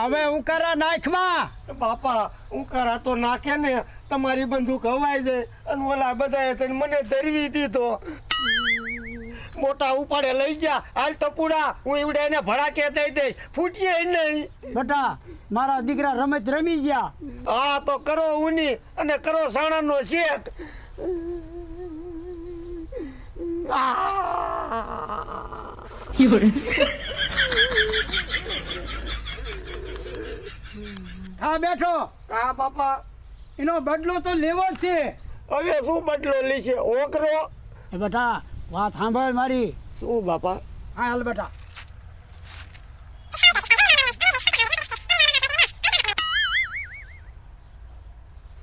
હવે ઉકારા નાખમાં. બાપા ઉકારા તો નાખે ને તમારી બંદૂક હવાઈ જાય અને ઓલા બધાએ તને મને ધરવી દીધો. મોટા ઉપાડે લઈ ગયા. હાલ ટપુડા હું એવડે એને ભડાકે દઈ દઈશ, ફૂટીએ નહીં. બેટા મારા દીકરા રમત રમી ગયા. હા તો કરો ઉની અને કરો સાણાનો શેક. હા બેઠો. હા બાપા એનો બદલો તો લેવો જ છે. હવે શું બદલો લેશે? ઓકરો. એ બેટા વાત સાંભળ મારી. શું બાપા? હા હાલ બેટા.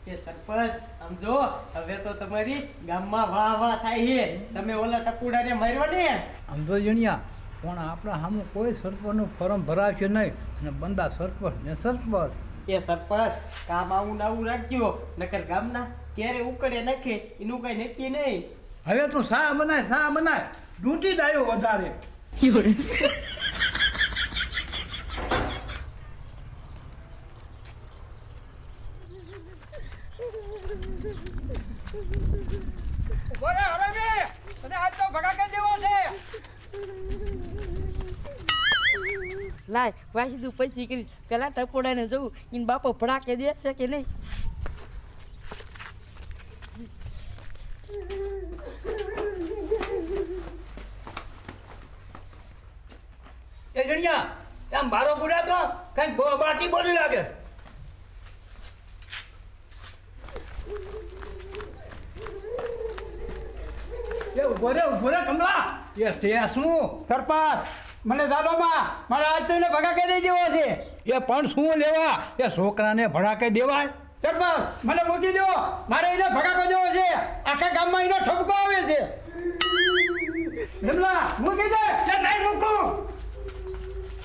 એ સરપંચ સમજો, હવે તો તમારી ગામમાં વાહ વાહ થાય છે. તમે ઓલા ટપુડાને માર્યો ને. આમ તો જણ્યા પણ આપણા સામે કોઈ સરપંચનું ફોર્મ ભરાશે નહીં અને બંદા સરપંચ ને સરપંચ. એ સરપંચ કામ આવું નાવું રાખજો, નકર ગામના ક્યારે ઉકળે નાખે એનું કઈ નક્કી નહીં. હવે તું શા બનાય ડૂંટી દાયો વધારે. બોલે હવે મે તને આજ તો ભગાકે દેવો છે. લાય વાસી તું પૈસી કરી પેલા ટપોડાને જવું ઈન બાપો ભડાકે દેશે કે નહીં. એ જણ્યા આમ બારો ગુડ્યા તો કઈક બાટી બોલી લાગે. એ ઉભો રે કમલા. એ તે શું સરપંચ મને દાદોમાં મારા આજ તો એને ભગાકે દઈ દેવો છે. એ પણ શું લેવા એ છોકરાને ભડાકે દેવાય? સરપંચ મને મૂકી દો, મારે એને ભગાકો દેવો છે. આખા ગામમાં એનો ઠપકો આવે છે. હેમલા મૂકી દે. નહીં મૂકું,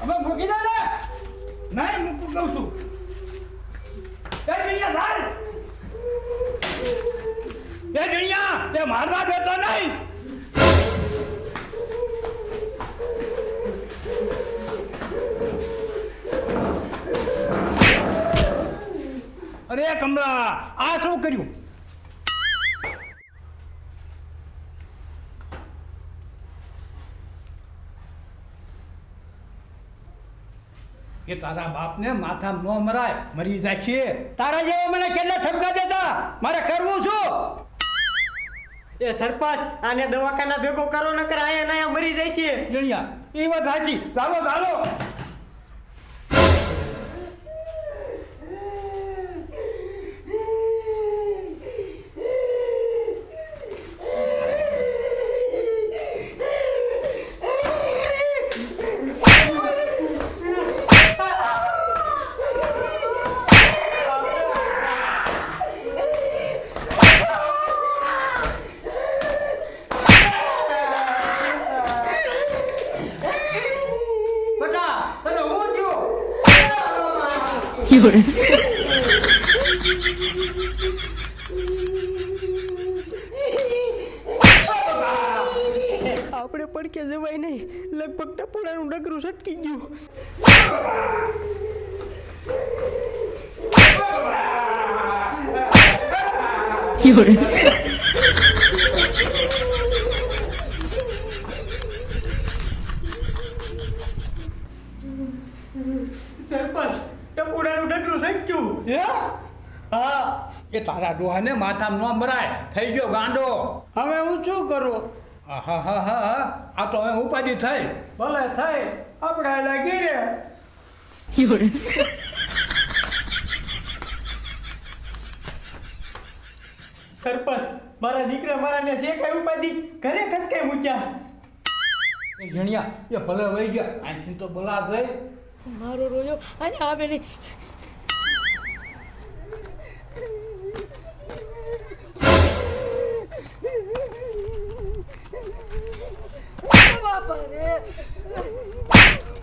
હવે મૂકી દે ને. નહીં મૂકું કહું છું. એ જણ્યા લાલ, એ જણ્યા એ મારવા દેતો નહીં. અરે કમલા આ શું કર્યું? કે તારા બાપને માથામાં ન મરાય, મરી જાય છે. તારા જેવો મને કેટલા ઠપકા દેતા, મારે કરવું શું? એ સરપંચ આને દવાખાના ભેગો કરો, નકર આયા ને આયા મરી જાય છે. જણ્યા એ વાત સાચી. ચાલો બેટા તને હું છું. આપણે પડકે જવાય નહીં, લગભગ ટપુડાનું ડગરું સટકી ગયું. સરપંચ ટપુડાનું ડગરું સટક્યું. હા એ તારા ડોહાને માથામાં ન મરાય, થઈ ગયો ગાંડો. હવે હું શું કરું? હા આ તો હવે ઉપાધિ થઈ. ભલે થઈ, આપણે લાગી રે. સરપંચ મારા દીકરા મારાને છે કઈ ઉપાધિ ઘરે ખસકાઈ મૂક્યા. એ જણ્યા એ ભલે વહી ગયા, અહીંથી તો બોલા જાય. મારો રોયો અહીંયા આવે નહીં. બાપા રે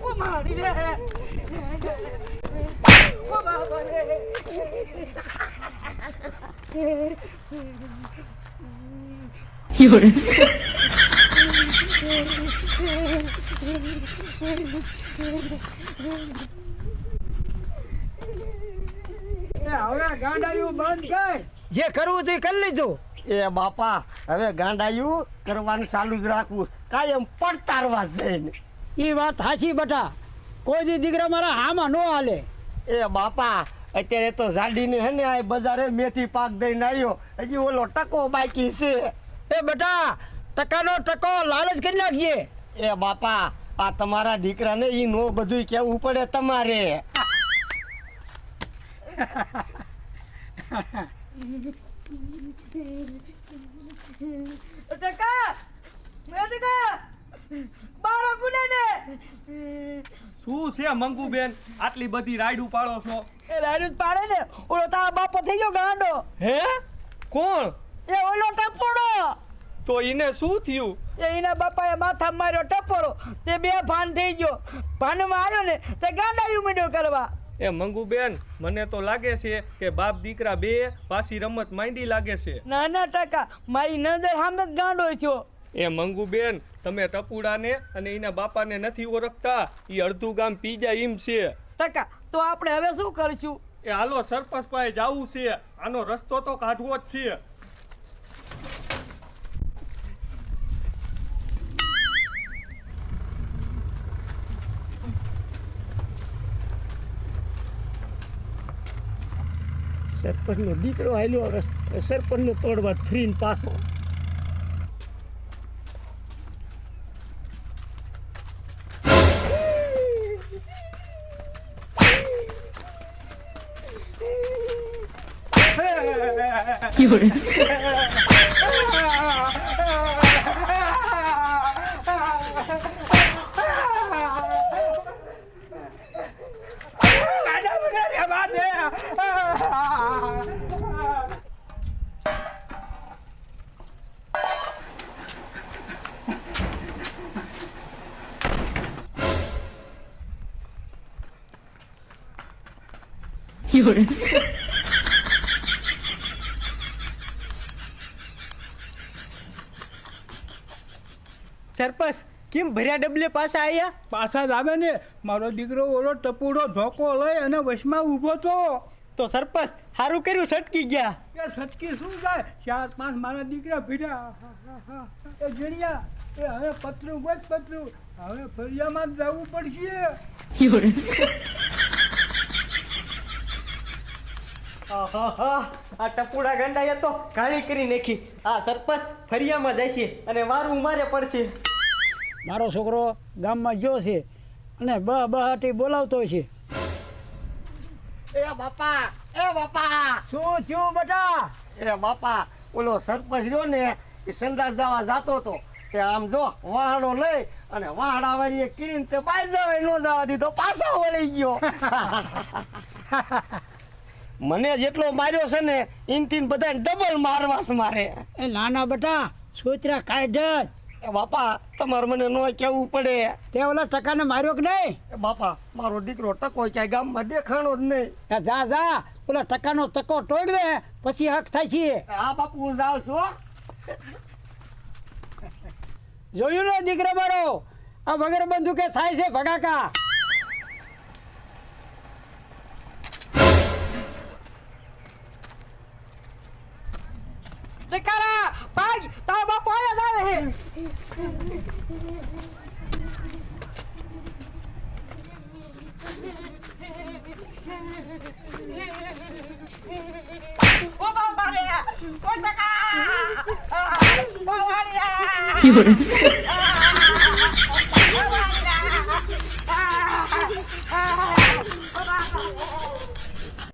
ઓ મારી રે ઓ બાપા રે. એ હવે ગાંડાયું બંધ કર. જે કરવું તે કરી લીધું. એ બાપા હવે ગાંડાયું કરવાનું ચાલુ જ રાખવું કાયમ પડતારવા જઈને. એ વાત હાચી બટા. કોઈ દી દીકરા મારા હામાં નો હાલે. એ બાપા અત્યારે તો જાડીને હે ને આ બજારે મેથી પાક દઈને આવ્યો હજી ઓલો ટકો બાકી છે. એ બટા ટકાનો ટકો લાલચ કરી નાખીએ. એ બાપા આ તમારા દીકરાને ઈ નો બધું કેવું પડે તમારે. ટકા બારો ગુને ને શું છે મંગુબેન આટલી બધી રાઈડ ઉપાડો છો? એ રાડું પાડે ને ઓલો તારા બાપો થઈ ગયો ગાંડો. હે કોણ? એ ઓલો ટપોડો. તો એને શું થયું? એના બાપાએ માથા માર્યો ટપોરો. તે બે ભાન થઈ ગયો. ભાનમાં આવ્યો ને તે ગાંડાયું મીડ્યો કરવા. એ મંગુબેન મને તો લાગે છે કે બાપ દીકરા બે પાછી રમત માંડી લાગે છે. નાના ટકા મારી નજર સામે જ ગાંડો થયો. એ મંગુબેન તમે ટપુડાને અને એના બાપાને નથી ઓળખતા? એ અડધું ગામ પી જાય એમ છે. ટકા તો આપણે હવે શું કરશું? એ હાલો સરપંચ પાસે જાવું છે. આનો રસ્તો તો કાઢવો જ છે. સરપંચનો દીકરો આવેલો સરપંચને તોડવા ફ્રીને પાછો. સરપંચ કેમ ભર્યા ડબલે પાછા આવ્યા? પાછા જ આવે ને. મારો દીકરો ઓલો ટપુડો ધોકો લઈ અને વશમાં ઊભો તો. તો સરપંચ સારું કર્યું છટકી ગયા. એ છટકી શું થાય? 4-5 મારા દીકરા ભીડ્યા. એ જીણિયા એ હવે પતરું બસ પતરું. હવે ફરિયામાં જ જવું પડશે. આહાહા, આ ટપુડા ગંડાએ તો કાળી કરી નાખી. આ સરપંચ ફરિયામાં જશે અને વારું મારે પડશે. મારો છોકરો ગામમાં ગયો છે અને બહાટી બોલાવતો છે. એ બાપા શું થયું બટા? એ બાપા ઓલો સરપંચ રહ્યો ને એ સંડાસ જવા જાતો હતો. તે આમ જો વાહડો લઈ અને વાહડા વાળી કરીને તે બાય જવાય નો જવા દીધો પાછો વળી ગયો. મને જેટલો માર્યો છે ને ઇનથી બધાને ડબલ મારવાસ મારે. એ નાના બટા સોચરા કાઢ જ. એ બાપા તમારે મને નો કેવું પડે. તે ઓલા ટકાને માર્યો કે નહીં? એ બાપા મારો દીકરો ટકો ક્યાંય ગામમાં દેખાણો જ નહીં. એ જા જા ઓલા ટકાનો તકો તોડ દે પછી હક થાય છે. હા બાપુ હું જાઉં છું હો. જોયું ને દીકરા મારો આ વગર બંદૂકે થાય છે ભગાકા. ટકારા ભાગ તારા બાપો આવ્યા જ આવે છે. ઓ બાપા રે ઓ ટકા ઓ વાડિયા